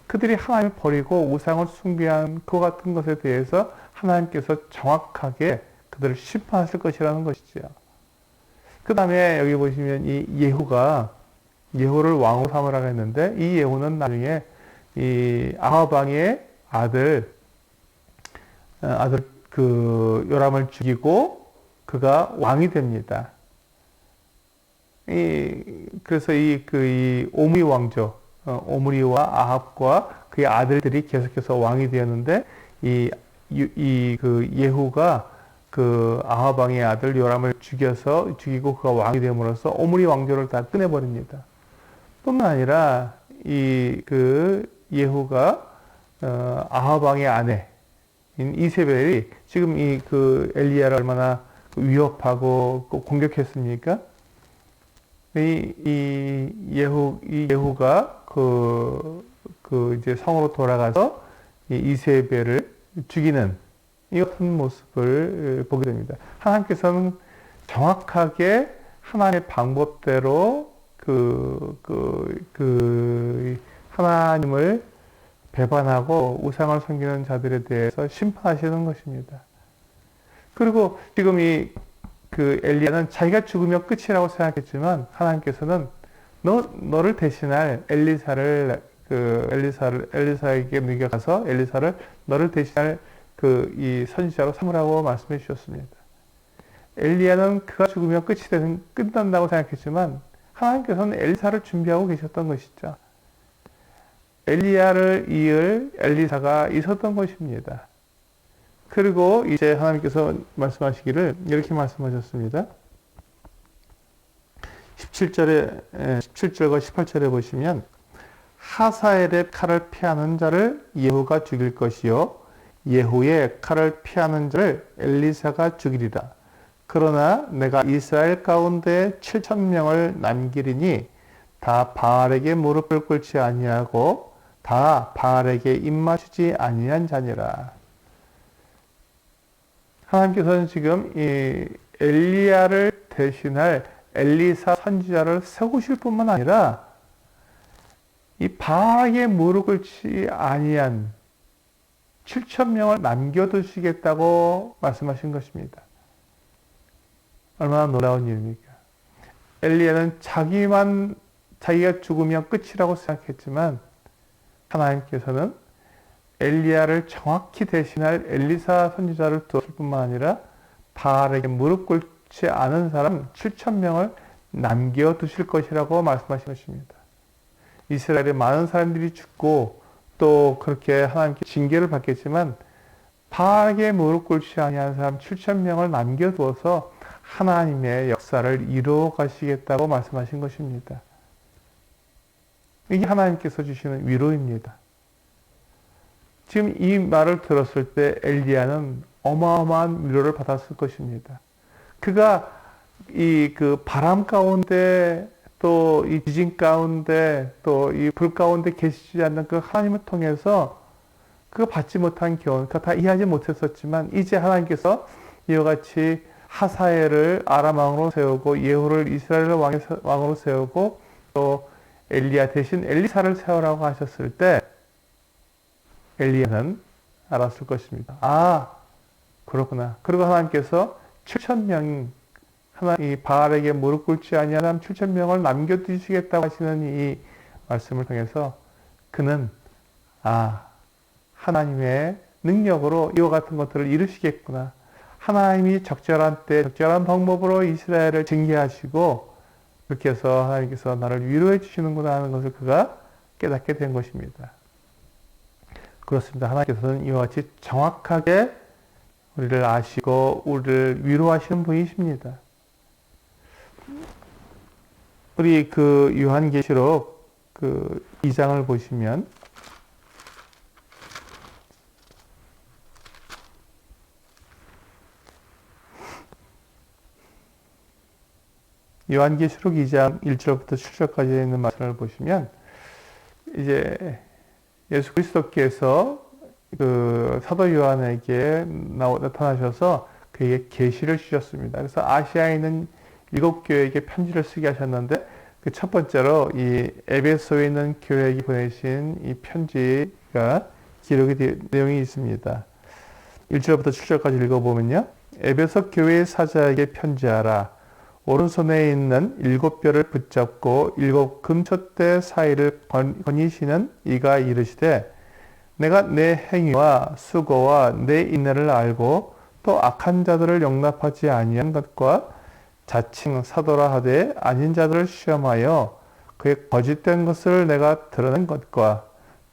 Speaker 1: 그들이 하나님을 버리고 우상을 숭배한 그 같은 것에 대해서 하나님께서 정확하게 그들을 심판하실 것이라는 것이죠. 그 다음에 여기 보시면 이 예후를 왕으로 삼으라고 했는데, 이 예후는 나중에 이 아합 왕의 아들 그 요람을 죽이고 그가 왕이 됩니다. 그래서 이 오므리 왕조, 오므리와 아합과 그의 아들들이 계속해서 왕이 되었는데, 그 예후가 그 아합 왕의 아들 요람을 죽이고 그가 왕이 됨으로써 오므리 왕조를 다 끝내버립니다. 뿐만 아니라 그 예후가 아합 왕의 아내인 이세벨이 지금 그 엘리야를 얼마나 위협하고 공격했습니까? 예후가 이제 성으로 돌아가서 이세벨을 죽이는 이 같은 모습을 보게 됩니다. 하나님께서는 정확하게 하나님의 방법대로 하나님을 배반하고 우상을 섬기는 자들에 대해서 심판하시는 것입니다. 그리고 지금 그 엘리야는 자기가 죽으면 끝이라고 생각했지만, 하나님께서는 너를 대신할 엘리사에게 넘겨가서 엘리사를 너를 대신할 이 선지자로 삼으라고 말씀해 주셨습니다. 엘리야는 그가 죽으면 끝난다고 생각했지만, 하나님께서는 엘리사를 준비하고 계셨던 것이죠. 엘리야를 이을 엘리사가 있었던 것입니다. 그리고 이제 하나님께서 말씀하시기를 이렇게 말씀하셨습니다. 17절과 18절에 보시면, 하사엘의 칼을 피하는 자를 예후가 죽일 것이요 예후의 칼을 피하는 자를 엘리사가 죽이리라. 그러나 내가 이스라엘 가운데 7,000명을 남기리니 다 바알에게 무릎을 꿇지 아니하고 다 바알에게 입맞추지 아니한 자니라. 하나님께서는 지금 이 엘리야를 대신할 엘리사 선지자를 세우실 뿐만 아니라 이 바알에게 무릎 꿇지 아니한 7,000명을 남겨두시겠다고 말씀하신 것입니다. 얼마나 놀라운 일입니까? 엘리야는 자기가 죽으면 끝이라고 생각했지만, 하나님께서는 엘리야를 정확히 대신할 엘리사 선지자를 두었을 뿐만 아니라 바알에게 무릎 꿇지 않은 사람 7,000명을 남겨두실 것이라고 말씀하신 것입니다. 이스라엘의 많은 사람들이 죽고 또 그렇게 하나님께 징계를 받겠지만, 바알에게 무릎 꿇지 아니한 사람 7,000명을 남겨두어서 하나님의 역사를 이루어 가시겠다고 말씀하신 것입니다. 이게 하나님께서 주시는 위로입니다. 지금 이 말을 들었을 때 엘리야는 어마어마한 위로를 받았을 것입니다. 그가 그 바람 가운데 또 이 지진 가운데 또 이 불 가운데 계시지 않는 그 하나님을 통해서 그가 받지 못한 교훈, 그가 다 이해하지 못했었지만, 이제 하나님께서 이와 같이 하사엘을 아람 왕으로 세우고 예후를 이스라엘 왕으로 세우고 또 엘리야 대신 엘리사를 세우라고 하셨을 때 엘리야는 알았을 것입니다. 아, 그렇구나. 그리고 하나님께서 7,000명 이 바알에게 무릎 꿇지 아니한 사람 7,000명을 남겨두시겠다고 하시는 이 말씀을 통해서 그는 하나님의 능력으로 이와 같은 것들을 이루시겠구나. 하나님이 적절한 때 적절한 방법으로 이스라엘을 징계하시고 그렇게 해서 하나님께서 나를 위로해 주시는구나 하는 것을 그가 깨닫게 된 것입니다. 그렇습니다. 하나님께서는 이와 같이 정확하게 우리를 아시고 우리를 위로하시는 분이십니다. 우리 그 요한계시록 그 2장을 보시면 요한계시록 2장 1절부터 7절까지 있는 말씀을 보시면 이제 예수 그리스도께서 그 사도 요한에게 나타나셔서 그에게 계시를 주셨습니다. 그래서 아시아에 있는 7교회에게 편지를 쓰게 하셨는데 그 첫 번째로 이 에베소에 있는 교회에게 보내신 이 편지가 기록이 내용이 있습니다. 1절부터 7절까지 읽어보면요. 에베소 교회의 사자에게 편지하라. 오른손에 있는 7뼈를 붙잡고 7 금촛대 사이를 거니시는 이가 이르시되 내가 내 행위와 수고와 내 인내를 알고 또 악한 자들을 용납하지 아니한 것과 자칭 사도라 하되 아닌 자들을 시험하여 그의 거짓된 것을 내가 드러낸 것과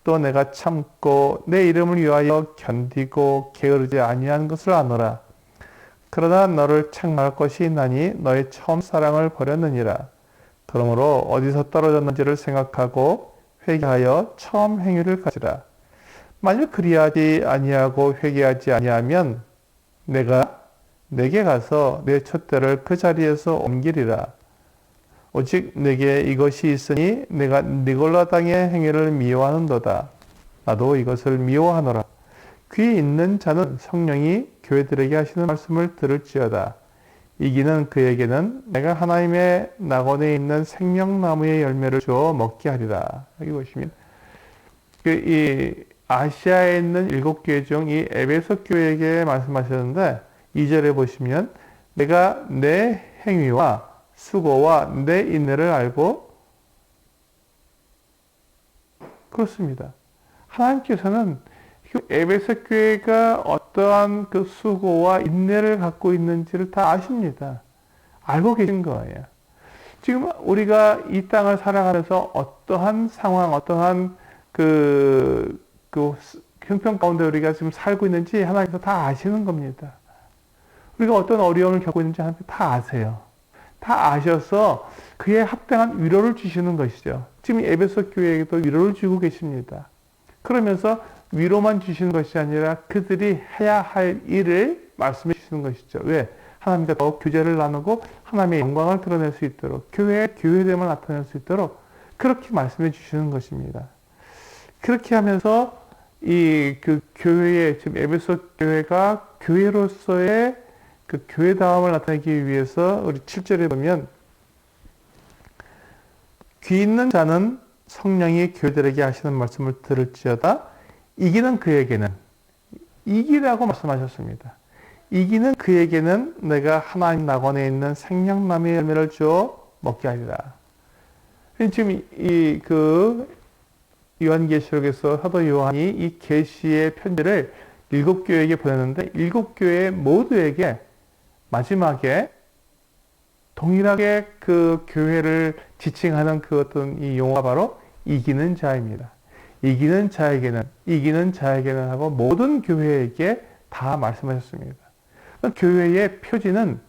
Speaker 1: 또 내가 참고 내 이름을 위하여 견디고 게으르지 아니한 것을 아노라. 그러나 너를 책망할 것이 있나니 너의 처음 사랑을 버렸느니라. 그러므로 어디서 떨어졌는지를 생각하고 회개하여 처음 행위를 가지라. 만일 그리하지 아니하고 회개하지 아니하면 내가 내게 가서 내 촛대를 그 자리에서 옮기리라. 오직 내게 이것이 있으니 내가 니골라 땅의 행위를 미워하는도다. 나도 이것을 미워하노라. 귀 있는 자는 성령이 교회들에게 하시는 말씀을 들을지어다. 이기는 그에게는 내가 하나님의 낙원에 있는 생명나무의 열매를 주어 먹게 하리라. 여기 보시면 이 아시아에 있는 7교회 중 이 에베소 교회에게 말씀하셨는데 2절에 보시면 내가 내 행위와 수고와 내 인내를 알고 그렇습니다. 하나님께서는 에베소 교회가 어떠한 그 수고와 인내를 갖고 있는지를 다 아십니다. 알고 계신 거예요. 지금 우리가 이 땅을 살아가면서 어떠한 상황, 어떠한 그 형편 가운데 우리가 지금 살고 있는지 하나님께서 다 아시는 겁니다. 우리가 어떤 어려움을 겪고 있는지 하나님 다 아세요. 다 아셔서 그에 합당한 위로를 주시는 것이죠. 지금 에베소 교회에게도 위로를 주고 계십니다. 그러면서 위로만 주시는 것이 아니라 그들이 해야 할 일을 말씀해 주시는 것이죠. 왜? 하나님과 더 교제를 나누고 하나님의 영광을 드러낼 수 있도록 교회의 교회됨을 나타낼 수 있도록 그렇게 말씀해 주시는 것입니다. 그렇게 하면서 그 교회의 지금 에베소 교회가 교회로서의 그 교회다움을 나타내기 위해서 우리 7절에 보면 귀 있는 자는 성령이 교회들에게 하시는 말씀을 들을지어다. 이기는 그에게는 이기라고 말씀하셨습니다. 이기는 그에게는 내가 하나님 낙원에 있는 생명나무의 열매를 주어 먹게 하리라. 지금 요한계시록에서 사도 요한이 이 계시의 편지를 7교회에게 보냈는데 7교회 모두에게 마지막에 동일하게 그 교회를 지칭하는 그 어떤 이 용어가 바로 이기는 자입니다. 이기는 자에게는 하고 모든 교회에게 다 말씀하셨습니다. 교회의 표지는,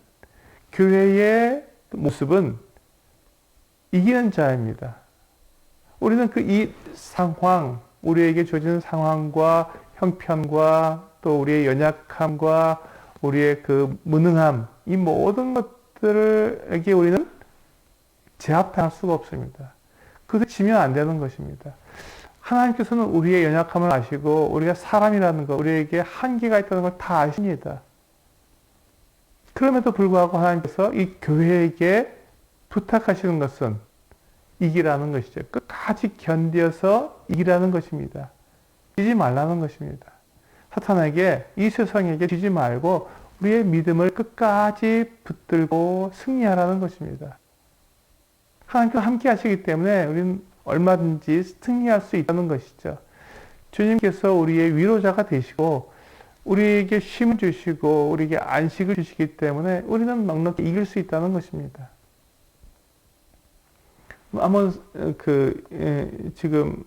Speaker 1: 교회의 모습은 이기는 자입니다. 우리는 이 상황, 우리에게 주어지는 상황과 형편과 또 우리의 연약함과 우리의 그 무능함, 이 모든 것들에게 우리는 제압할 수가 없습니다. 그것을 지면 안 되는 것입니다. 하나님께서는 우리의 연약함을 아시고 우리가 사람이라는 것, 우리에게 한계가 있다는 걸 다 아십니다. 그럼에도 불구하고 하나님께서 이 교회에게 부탁하시는 것은 이기라는 것이죠. 끝까지 견뎌서 이기라는 것입니다. 지지 말라는 것입니다. 사탄에게, 이 세상에게 지지 말고 우리의 믿음을 끝까지 붙들고 승리하라는 것입니다. 하나님께서 함께 하시기 때문에 우리는 얼마든지 승리할 수 있다는 것이죠. 주님께서 우리의 위로자가 되시고 우리에게 힘을 주시고 우리에게 안식을 주시기 때문에 우리는 넉넉히 이길 수 있다는 것입니다. 한번 지금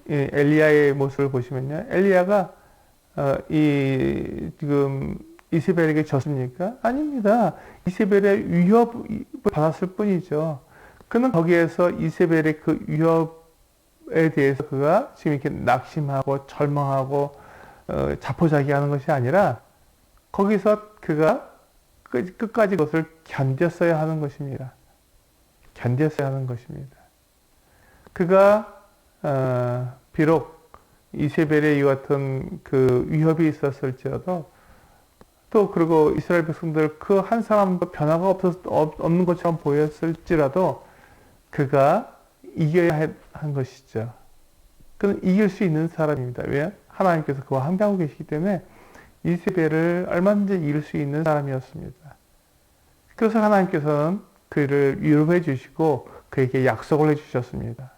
Speaker 1: 엘리야의 모습을 보시면요, 엘리야가 지금 이세벨에게 졌습니까? 아닙니다. 이세벨의 위협을 받았을 뿐이죠. 그는 거기에서 이세벨의 그 위협에 대해서 그가 지금 이렇게 낙심하고 절망하고 자포자기하는 것이 아니라 거기서 그가 끝까지 그것을 견뎠어야 하는 것입니다. 견뎠어야 하는 것입니다. 그가 비록 이세벨의 이 같은 그 위협이 있었을지라도 또 그리고 이스라엘 백성들 그 한 사람도 변화가 없는 것처럼 보였을지라도 그가 이겨야 한 것이죠. 그는 이길 수 있는 사람입니다. 왜? 하나님께서 그와 함께하고 계시기 때문에 이세벨을 얼마든지 이길 수 있는 사람이었습니다. 그래서 하나님께서는 그를 위로해 주시고 그에게 약속을 해 주셨습니다.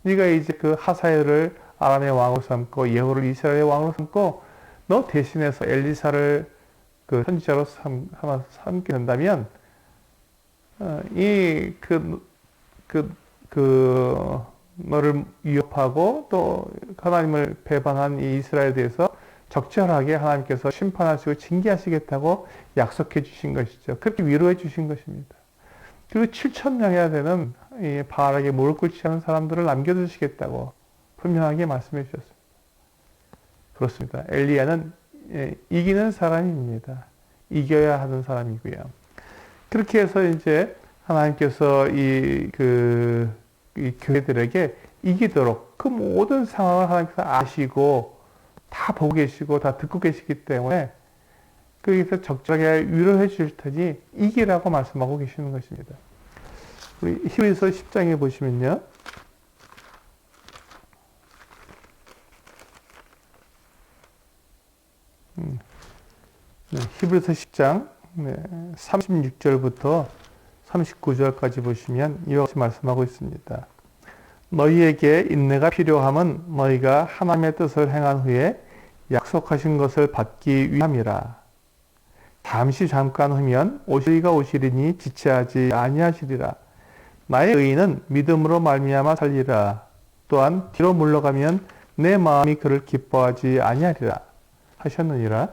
Speaker 1: 네가 이제 그 하사엘을 아람의 왕으로 삼고 예후를 이스라엘의 왕으로 삼고 너 대신해서 엘리사를 그 선지자로 삼게 된다면 너를 위협하고 또 하나님을 배반한 이 이스라엘에 대해서 적절하게 하나님께서 심판하시고 징계하시겠다고 약속해 주신 것이죠. 그렇게 위로해 주신 것입니다. 그리고 7,000명이나 되는 이 바알에게 무릎 꿇지 않은 사람들을 남겨두시겠다고 분명하게 말씀해 주셨습니다. 그렇습니다. 엘리야는 이기는 사람입니다. 이겨야 하는 사람이고요. 그렇게 해서 이제 하나님께서 이 교회들에게 이기도록 그 모든 상황을 하나님께서 아시고 다 보고 계시고 다 듣고 계시기 때문에 거기서 적절하게 위로해 주실 테니 이기라고 말씀하고 계시는 것입니다. 우리 히브리서 10장에 보시면요. 히브리서 10장 36절부터 39절까지 보시면 이와 같이 말씀하고 있습니다. 너희에게 인내가 필요함은 너희가 하나님의 뜻을 행한 후에 약속하신 것을 받기 위함이라. 잠깐 후면 오시리가 오시리니 지체하지 아니하시리라. 나의 의인은 믿음으로 말미암아 살리라. 또한 뒤로 물러가면 내 마음이 그를 기뻐하지 아니하리라 하셨느니라.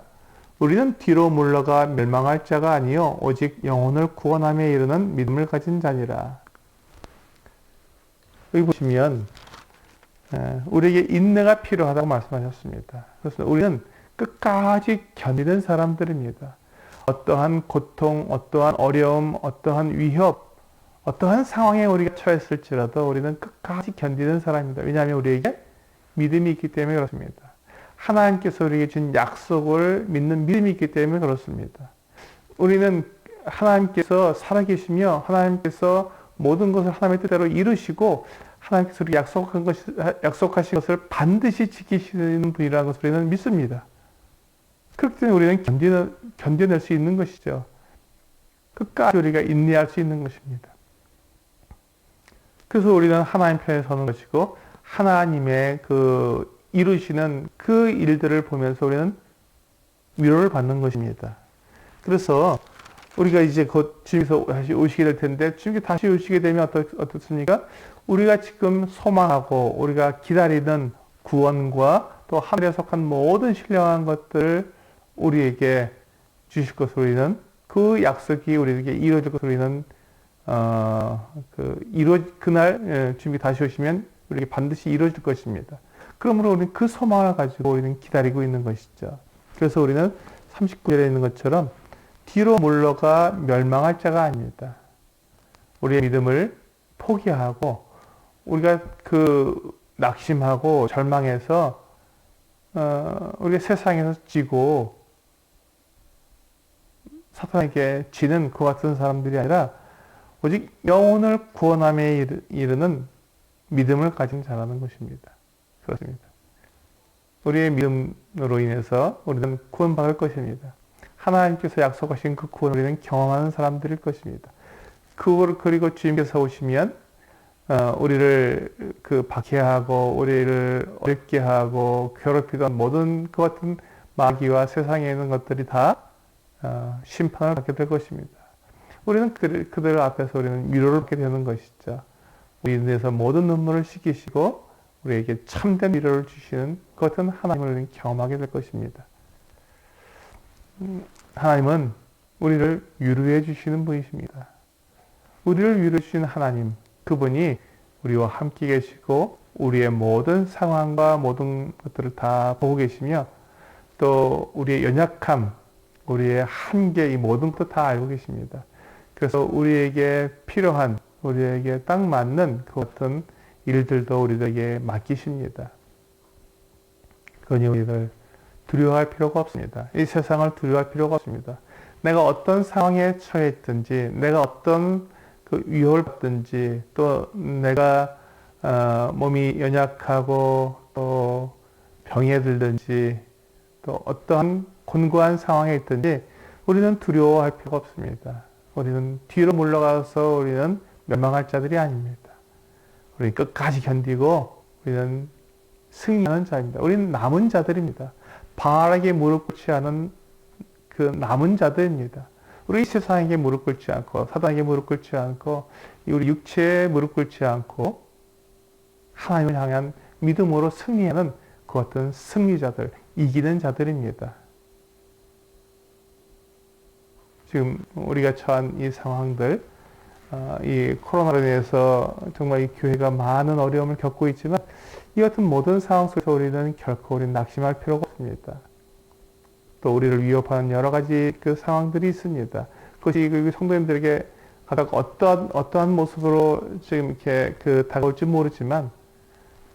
Speaker 1: 우리는 뒤로 물러가 멸망할 자가 아니요 오직 영혼을 구원함에 이르는 믿음을 가진 자니라. 여기 보시면 우리에게 인내가 필요하다고 말씀하셨습니다. 그래서 우리는 끝까지 견디는 사람들입니다. 어떠한 고통, 어떠한 어려움, 어떠한 위협, 어떠한 상황에 우리가 처했을지라도 우리는 끝까지 견디는 사람입니다. 왜냐하면 우리에게 믿음이 있기 때문에 그렇습니다. 하나님께서 우리에게 준 약속을 믿는 믿음이 있기 때문에 그렇습니다. 우리는 하나님께서 살아계시며 하나님께서 모든 것을 하나님의 뜻대로 이루시고 하나님께서 우리에게 약속하신 것을 반드시 지키시는 분이라는 것을 우리는 믿습니다. 그렇기 때문에 우리는 견뎌낼 수 있는 것이죠. 끝까지 우리가 인내할 수 있는 것입니다. 그래서 우리는 하나님 편에 서는 것이고 하나님의 이루시는 그 일들을 보면서 우리는 위로를 받는 것입니다. 그래서 우리가 이제 곧 주님께서 다시 오시게 될 텐데 주님께서 다시 오시게 되면 어떻습니까? 우리가 지금 소망하고 우리가 기다리는 구원과 또 하늘에 속한 모든 신령한 것들을 우리에게 주실 것으로 우리는 그 약속이 우리에게 이루어질 것으로 우리는 그날 주님이 다시 오시면 우리에게 반드시 이루어질 것입니다. 그러므로 우리는 그 소망을 가지고 우리는 기다리고 있는 것이죠. 그래서 우리는 39절에 있는 것처럼 뒤로 물러가 멸망할 자가 아닙니다. 우리의 믿음을 포기하고 우리가 낙심하고 절망해서 우리가 세상에서 지고 사탄에게 지는 그 같은 사람들이 아니라 오직 영혼을 구원함에 이르는 믿음을 가진 자라는 것입니다. 그렇습니다. 우리의 믿음으로 인해서 우리는 구원받을 것입니다. 하나님께서 약속하신 그 구원을 우리는 경험하는 사람들일 것입니다. 그리고 주님께서 오시면 우리를 박해하고 우리를 어렵게 하고 괴롭히던 모든 그 같은 마귀와 세상에 있는 것들이 다 심판을 받게 될 것입니다. 우리는 그들 앞에서 우리는 위로를 받게 되는 것이죠. 우리 인해서 모든 눈물을 씻기시고 우리에게 참된 위로를 주시는 그 같은 하나님을 우리는 경험하게 될 것입니다. 하나님은 우리를 위로해 주시는 분이십니다. 우리를 위로해 주시는 하나님, 그분이 우리와 함께 계시고 우리의 모든 상황과 모든 것들을 다 보고 계시며 또 우리의 연약함, 우리의 한계, 이 모든 것도 다 알고 계십니다. 그래서 우리에게 필요한, 우리에게 딱 맞는 그 어떤 일들도 우리에게 맡기십니다. 그러니 우리들 두려워할 필요가 없습니다. 이 세상을 두려워할 필요가 없습니다. 내가 어떤 상황에 처해 있든지, 내가 어떤 그 위협을 받든지, 또 내가 몸이 연약하고 또 병에 들든지, 또 어떠한 곤고한 상황에 있든지 우리는 두려워할 필요가 없습니다. 우리는 뒤로 물러가서 우리는 멸망할 자들이 아닙니다. 우리는 끝까지 견디고 우리는 승리하는 자입니다. 우리는 남은 자들입니다. 바알에게 무릎 꿇지 않은 그 남은 자들입니다. 우리 세상에게 무릎 꿇지 않고 사단에게 무릎 꿇지 않고 우리 육체에 무릎 꿇지 않고 하나님을 향한 믿음으로 승리하는 그 어떤 승리자들, 이기는 자들입니다. 지금 우리가 처한 이 상황들, 이 코로나로 인해서 정말 이 교회가 많은 어려움을 겪고 있지만 이 같은 모든 상황 속에서 우리는 결코 우리는 낙심할 필요가 없습니다. 또 우리를 위협하는 여러 가지 그 상황들이 있습니다. 그것이 그 성도님들에게 각각 어떠한 모습으로 지금 이렇게 다가올지 모르지만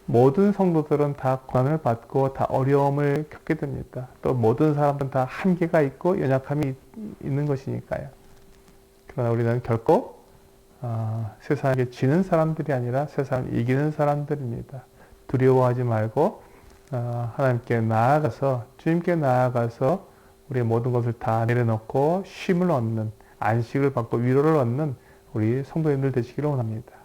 Speaker 1: 모든 성도들은 다 고난을 받고 다 어려움을 겪게 됩니다. 또 모든 사람들은 다 한계가 있고 연약함이 있는 것이니까요. 그러나 우리는 결코 세상에 지는 사람들이 아니라 세상을 이기는 사람들입니다. 두려워하지 말고 하나님께 나아가서 주님께 나아가서 우리의 모든 것을 다 내려놓고 쉼을 얻는 안식을 받고 위로를 얻는 우리 성도님들 되시기를 원합니다.